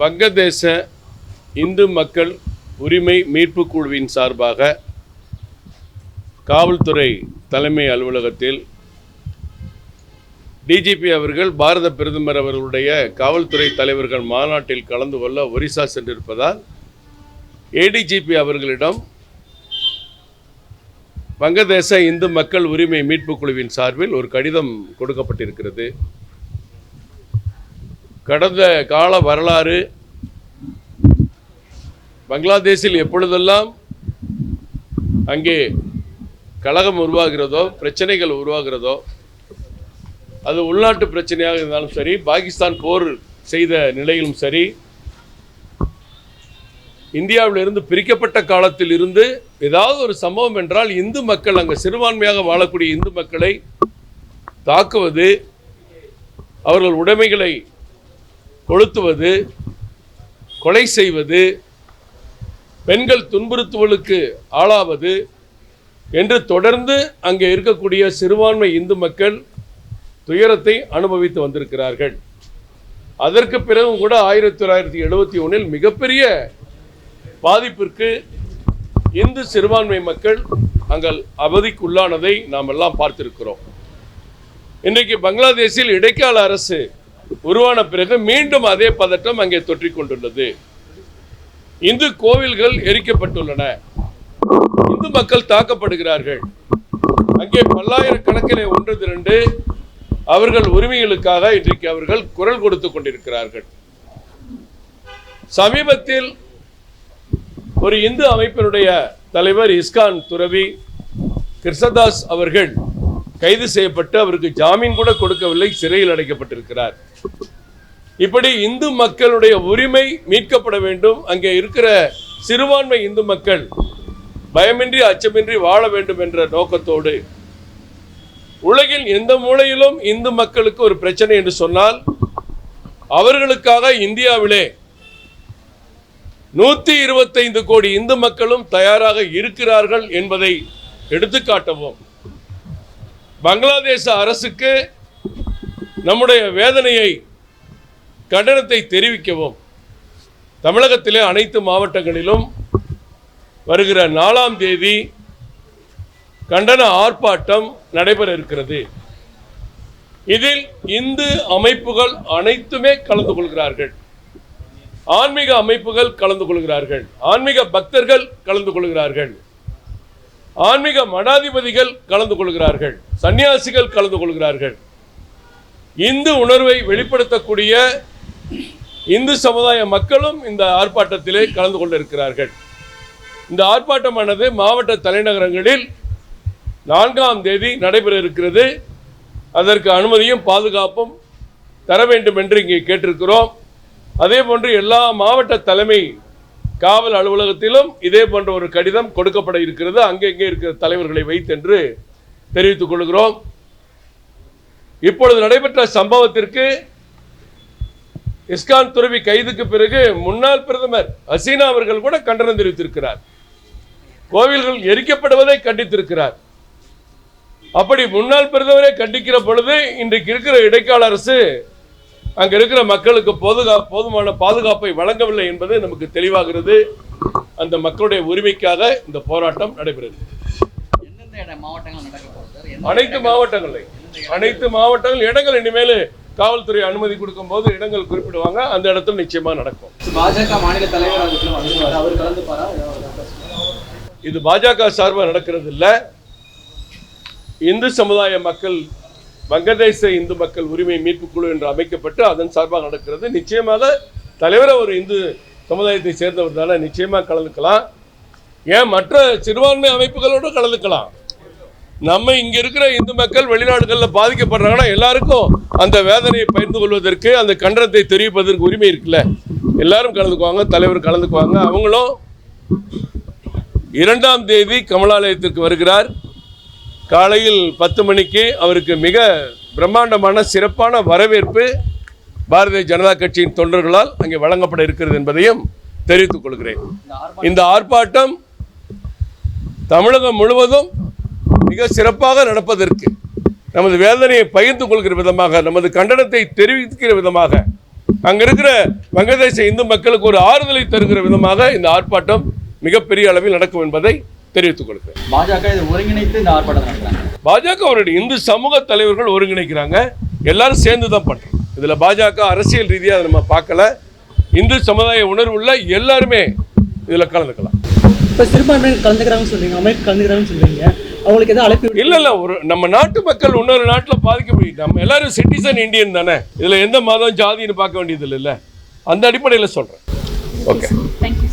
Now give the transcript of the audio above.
வங்கதேச இந்து மக்கள் உரிமை மீட்பு குழுவின் சார்பாக காவல்துறை தலைமை அலுவலகத்தில் டிஜிபி அவர்கள் பாரத பிரதமர் அவர்களுடைய காவல்துறை தலைவர்கள் மாநாட்டில் கலந்து கொள்ள ஒரிசா சென்றிருப்பதால் ஏடிஜிபி அவர்களிடம் வங்கதேச இந்து மக்கள் உரிமை மீட்பு குழுவின் சார்பில் ஒரு கடிதம் கொடுக்கப்பட்டிருக்கிறது. கடந்த கால வரலாறு, பங்களாதேஷில் எப்பொழுதெல்லாம் அங்கே கலகம் உருவாகிறதோ, பிரச்சனைகள் உருவாகிறதோ, அது உள்நாட்டு பிரச்சனையாக இருந்தாலும் சரி, பாகிஸ்தான் போர் செய்த நிலையிலும் சரி, இந்தியாவிலிருந்து பிரிக்கப்பட்ட காலத்தில் இருந்து ஏதாவது ஒரு சம்பவம் என்றால் இந்து மக்கள், அங்கே சிறுபான்மையாக வாழக்கூடிய இந்து மக்களை தாக்குவது, அவர்கள் உடைமைகளை கொளுத்துவது, கொலை செய்வது, பெண்கள் துன்புறுத்துவலுக்கு ஆளாவது என்று தொடர்ந்து அங்கே இருக்கக்கூடிய சிறுபான்மை இந்து மக்கள் துயரத்தை அனுபவித்து வந்திருக்கிறார்கள். அதற்கு பிறகும் கூட 1971 மிகப்பெரிய பாதிப்பிற்கு இந்து சிறுபான்மை மக்கள் அங்கே அவதிக்குள்ளானதை நாம் எல்லாம் பார்த்திருக்கிறோம். இன்றைக்கு பங்களாதேஷில் இடைக்கால அரசு உருவான பிறகு மீண்டும் அதே பதட்டம் அங்கே தொற்றிக் கொண்டுள்ளது. இந்து கோவில்கள் எரிக்கப்பட்டுள்ளன, இந்து மக்கள் தாக்கப்படுகிறார்கள். அங்கே பல்லாயிரக்கணக்கிலே ஒன்று திரண்டு அவர்கள் உரிமைகளுக்காக இன்றைக்கு அவர்கள் குரல் கொடுத்துக் கொண்டிருக்கிறார்கள். சமீபத்தில் ஒரு இந்து அமைப்பினுடைய தலைவர் இஸ்கான் துறவி கிருஷ்ணதாஸ் அவர்கள் கைது செய்யப்பட்டு அவருக்கு ஜாமீன் கூட கொடுக்கவில்லை, சிறையில் அடைக்கப்பட்டிருக்கிறார். இப்படி இந்து மக்களுடைய உரிமை மீட்கப்பட வேண்டும், அங்கே இருக்கிற சிறுபான்மை இந்து மக்கள் பயமின்றி அச்சமின்றி வாழ வேண்டும் என்ற நோக்கத்தோடு உலகில் எந்த மூலையிலும் இந்து மக்களுக்கு ஒரு பிரச்சனை என்று சொன்னால் அவர்களுக்காக இந்தியாவிலே 125 கோடி இந்து மக்களும் தயாராக இருக்கிறார்கள் என்பதை எடுத்துக்காட்டவும், பங்களாதேச அரசுக்கு நம்முடைய வேதனையை, கண்டனத்தை தெரிவிக்கவும் தமிழகத்திலே அனைத்து மாவட்டங்களிலும் வருகிற 4ஆம் தேதி கண்டன ஆர்ப்பாட்டம் நடைபெற இருக்கிறது. இதில் இந்து அமைப்புகள் அனைத்துமே கலந்து கொள்கிறார்கள், ஆன்மீக அமைப்புகள் கலந்து கொள்கிறார்கள், ஆன்மீக பக்தர்கள் கலந்து கொள்கிறார்கள், ஆன்மீக மடாதிபதிகள் கலந்து கொள்கிறார்கள், சன்னியாசிகள் கலந்து கொள்கிறார்கள். இந்து உணர்வை வெளிப்படுத்தக்கூடிய இந்து சமுதாய மக்களும் இந்த ஆர்ப்பாட்டத்திலே கலந்து கொண்டிருக்கிறார்கள். இந்த ஆர்ப்பாட்டமானது மாவட்ட தலைநகரங்களில் 4ஆம் தேதி நடைபெற இருக்கிறது. அதற்கு அனுமதியும் பாதுகாப்பும் தர வேண்டும் என்று இங்கே கேட்டிருக்கிறோம். அதே போன்று எல்லா மாவட்ட தலைமை காவல் அலுவலகத்திலும் இதே போன்ற ஒரு கடிதம் கொடுக்கப்பட இருக்கிறது. அங்கங்கே இருக்கிற தலைவர்களை வைத்தென்று தெரிவித்துக் கொள்கிறோம். இப்பொழுது நடைபெற்ற சம்பவத்திற்கு இஸ்கான் துறவி கைதுக்கு பிறகு முன்னாள் பிரதமர் ஹசீனா அவர்கள் கூட கண்டனம் தெரிவித்திருக்கிறார், கோவில்கள் எரிக்கப்படுவதை கண்டித்திருக்கிறார். அப்படி முன்னாள் பிரதமரை கண்டிக்கிற பொழுது இன்றைக்கு இருக்கிற இடைக்கால அரசு அங்க இருக்கிற மக்களுக்கு போதுமான பாதுகாப்பை வழங்கவில்லை என்பது நமக்கு தெளிவாகிறது. அந்த மக்களுடைய உரிமைக்காக இந்த போராட்டம் நடைபெறுகிறது. அனைத்து மாவட்டங்கள் இடங்கள் இனிமேல் காவல்துறை அனுமதி கொடுக்கும் போது இடங்கள் குறிப்பிடுவாங்க, அந்த இடத்துல நிச்சயமா நடக்கும். பாஜக மாநில தலைவர் இது பாஜக சார்பாக நடக்கிறது இல்ல, இந்து சமுதாய மக்கள், வங்கதேச இந்து மக்கள் உரிமை மீட்பு குழு என்று அமைக்கப்பட்டு அதன் சார்பாக நடக்கிறது. நிச்சயமாக தலைவர் ஒரு இந்து சமுதாயத்தை சேர்ந்தவர் தானே, நிச்சயமாக கலந்துக்கலாம். ஏன் மற்ற சிறுபான்மை அமைப்புகளோடு கலந்துக்கலாம். நம்ம இங்க இருக்கிற இந்து மக்கள் வெளிநாடுகளில் பாதிக்கப்படுறாங்கன்னா எல்லாருக்கும் அந்த வேதனையை பகிர்ந்து கொள்வதற்கு, அந்த கண்டனத்தை தெரிவிப்பதற்கு உரிமை இருக்குல்ல. எல்லாரும் கலந்துக்குவாங்க, தலைவர் கலந்துக்குவாங்க. அவங்களும் 2ஆம் தேதி கமலாலயத்திற்கு வருகிறார். காலையில் 10 மணிக்கு அவருக்கு மிக பிரம்மாண்டமான சிறப்பான வரவேற்பு பாரதிய ஜனதா கட்சியின் தொண்டர்களால் அங்கே வழங்கப்பட இருக்கிறது என்பதையும் தெரிவித்துக் கொள்கிறேன். இந்த ஆர்ப்பாட்டம் தமிழகம் முழுவதும் மிக சிறப்பாக நடப்பதற்கு, நமது வேதனையை பகிர்ந்து கொள்கிற விதமாக, நமது கண்டனத்தை தெரிவிக்கிற விதமாக அங்க இருக்கிற வங்கதேச இந்து மக்களுக்கு ஒரு ஆறுதலை தருகிற விதமாக இந்த ஆர்ப்பாட்டம் மிகப்பெரிய அளவில் நடக்கும் என்பதை தெரிவித்துக் கொள்கிறேன். பாஜக இதை ஒருங்கிணைத்து இந்த ஆர்ப்பாட்டம் நடத்துறாங்க. பாஜக அவருடைய இந்து சமூக தலைவர்கள் ஒருங்கிணைக்கிறாங்க, எல்லாரும் சேர்ந்து தான் பண்றோம். இதுல பாஜக அரசியல் ரீதியாக அதை நம்ம பார்க்கல. இந்து சமுதாய உணர்வுள்ள எல்லாருமே இதுல கலந்துக்கலாம். இப்போ சிறுபான்மையினர் கலந்துக்கிறாங்கன்னு சொல்றீங்க, அமைப்பு கலந்துக்கிறாங்கன்னு சொல்றீங்க, அவங்களுக்கு எதாவது அழைப்பு? இல்ல ஒரு நம்ம நாட்டு மக்கள் இன்னொரு நாட்டில் பாதிக்க முடியும். நம்ம எல்லாரும் சிட்டிசன் இந்தியன் தானே, இதுல எந்த மதம் ஜாதின்னு பார்க்க வேண்டியது இல்லை. அந்த அடிப்படையில் சொல்றேன். Okay, thank you.